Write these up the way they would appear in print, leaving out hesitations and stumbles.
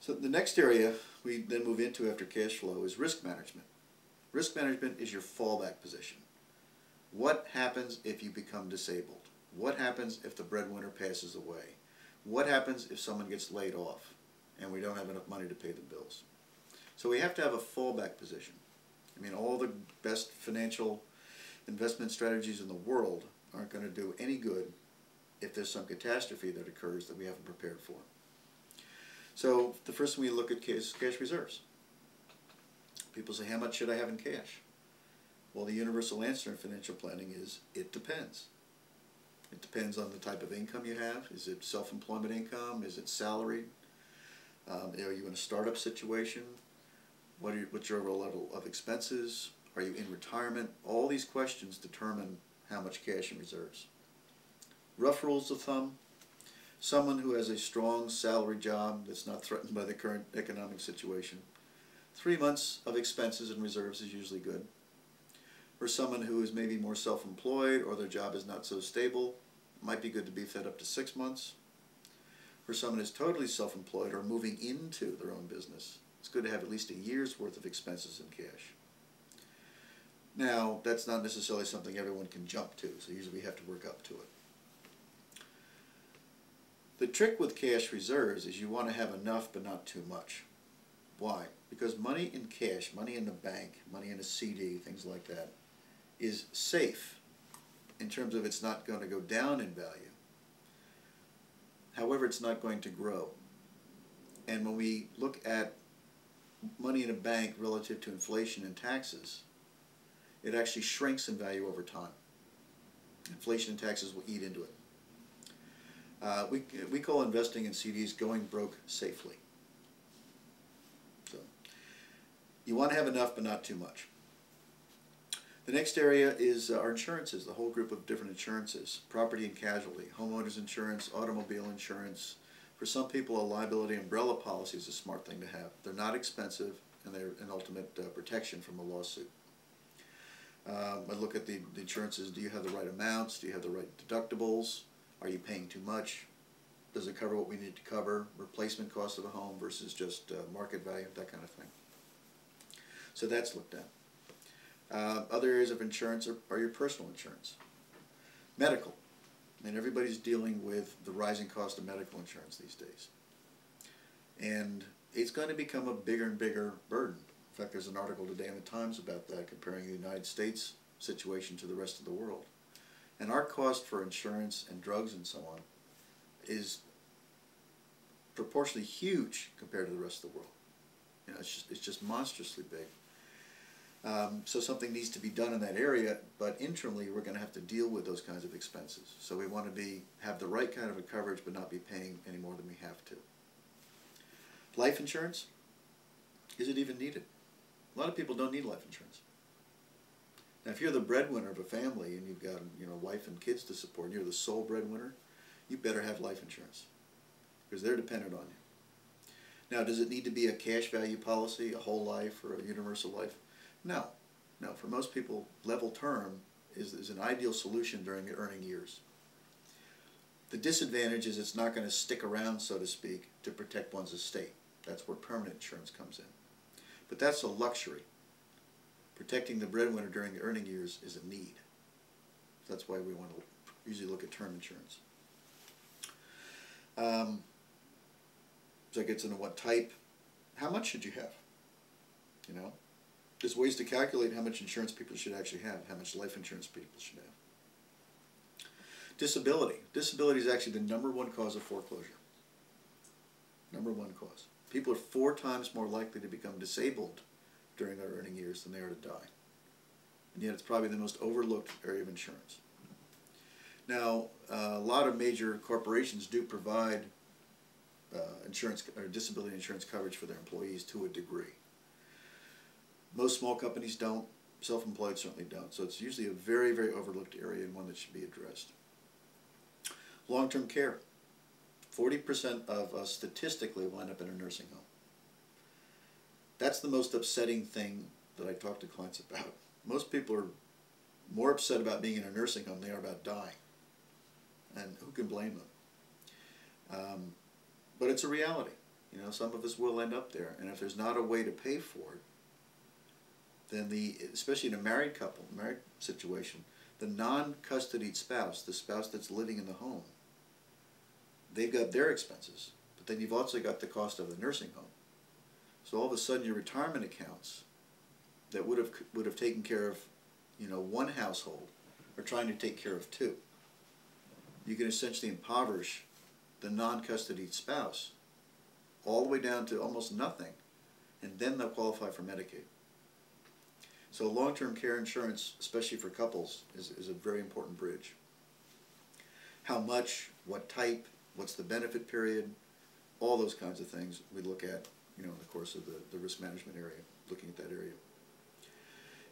So the next area we then move into after cash flow is risk management. Risk management is your fallback position. What happens if you become disabled? What happens if the breadwinner passes away? What happens if someone gets laid off and we don't have enough money to pay the bills? So we have to have a fallback position. I mean, all the best financial investment strategies in the world aren't going to do any good if there's some catastrophe that occurs that we haven't prepared for. So the first thing we look at is cash reserves. People say, how much should I have in cash? Well, the universal answer in financial planning is, it depends. It depends on the type of income you have. Is it self-employment income? Is it salaried? Are you in a startup situation? What's your overall level of expenses? Are you in retirement? All these questions determine how much cash in reserves. Rough rules of thumb: someone who has a strong salary job that's not threatened by the current economic situation, 3 months of expenses and reserves is usually good. For someone who is maybe more self-employed or their job is not so stable, it might be good to beef that up to 6 months. For someone who's totally self-employed or moving into their own business, it's good to have at least a year's worth of expenses in cash. Now, that's not necessarily something everyone can jump to, so usually we have to work up to it. The trick with cash reserves is you want to have enough but not too much. Why? Because money in cash, money in the bank, money in a CD, things like that, is safe in terms of it's not going to go down in value. However, it's not going to grow. And when we look at money in a bank relative to inflation and taxes, it actually shrinks in value over time. Inflation and taxes will eat into it. We call investing in CDs going broke safely. So you want to have enough but not too much. The next area is our insurances, the whole group of different insurances: property and casualty, homeowners insurance, automobile insurance. For some people, a liability umbrella policy is a smart thing to have. They're not expensive, and they're an ultimate protection from a lawsuit. I look at the insurances. Do you have the right amounts? Do you have the right deductibles? Are you paying too much? Does it cover what we need to cover? Replacement cost of a home versus just market value, that kind of thing. So that's looked at. Other areas of insurance are your personal insurance. Medical. I mean, everybody's dealing with the rising cost of medical insurance these days. And it's going to become a bigger and bigger burden. In fact, there's an article today in the Times about that, comparing the United States situation to the rest of the world. And our cost for insurance and drugs and so on is proportionally huge compared to the rest of the world. You know, it's just monstrously big. So something needs to be done in that area, but internally we're going to have to deal with those kinds of expenses. So we want to have the right kind of a coverage but not be paying any more than we have to. Life insurance, is it even needed? A lot of people don't need life insurance. Now, if you're the breadwinner of a family and you've got, you know, wife and kids to support, and you're the sole breadwinner, you better have life insurance because they're dependent on you. Now, does it need to be a cash value policy, a whole life, or a universal life? No. No, for most people, level term is an ideal solution during the earning years. The disadvantage is it's not going to stick around, so to speak, to protect one's estate. That's where permanent insurance comes in. But that's a luxury. Protecting the breadwinner during the earning years is a need. That's why we want to usually look at term insurance. So that gets into what type. How much should you have? You know, there's ways to calculate how much insurance people should actually have, how much life insurance people should have. Disability. Disability is actually the #1 cause of foreclosure. #1 cause. People are 4 times more likely to become disabled during their earning years than they are to die. And yet it's probably the most overlooked area of insurance. Now, a lot of major corporations do provide insurance or disability insurance coverage for their employees to a degree. Most small companies don't. Self-employed certainly don't. So it's usually a very, very overlooked area and one that should be addressed. Long-term care. 40% of us statistically will end up in a nursing home. That's the most upsetting thing that I talk to clients about. Most people are more upset about being in a nursing home than they are about dying. And who can blame them? But it's a reality. You know, some of us will end up there, and if there's not a way to pay for it, then especially in a married couple, married situation, the non-custodied spouse, the spouse that's living in the home, they've got their expenses, but then you've also got the cost of the nursing home. So all of a sudden your retirement accounts that would have taken care of, you know, one household are trying to take care of two. You can essentially impoverish the non-custodied spouse all the way down to almost nothing, and then they'll qualify for Medicaid. So long-term care insurance, especially for couples, is a very important bridge. How much, what type, what's the benefit period, all those kinds of things we look at, you know, in the course of the risk management area, looking at that area.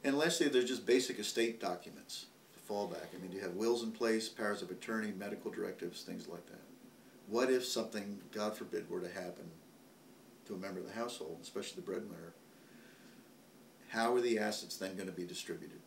And lastly, there's just basic estate documents to fall back. I mean, you have wills in place, powers of attorney, medical directives, things like that. What if something, God forbid, were to happen to a member of the household, especially the breadwinner? How are the assets then going to be distributed?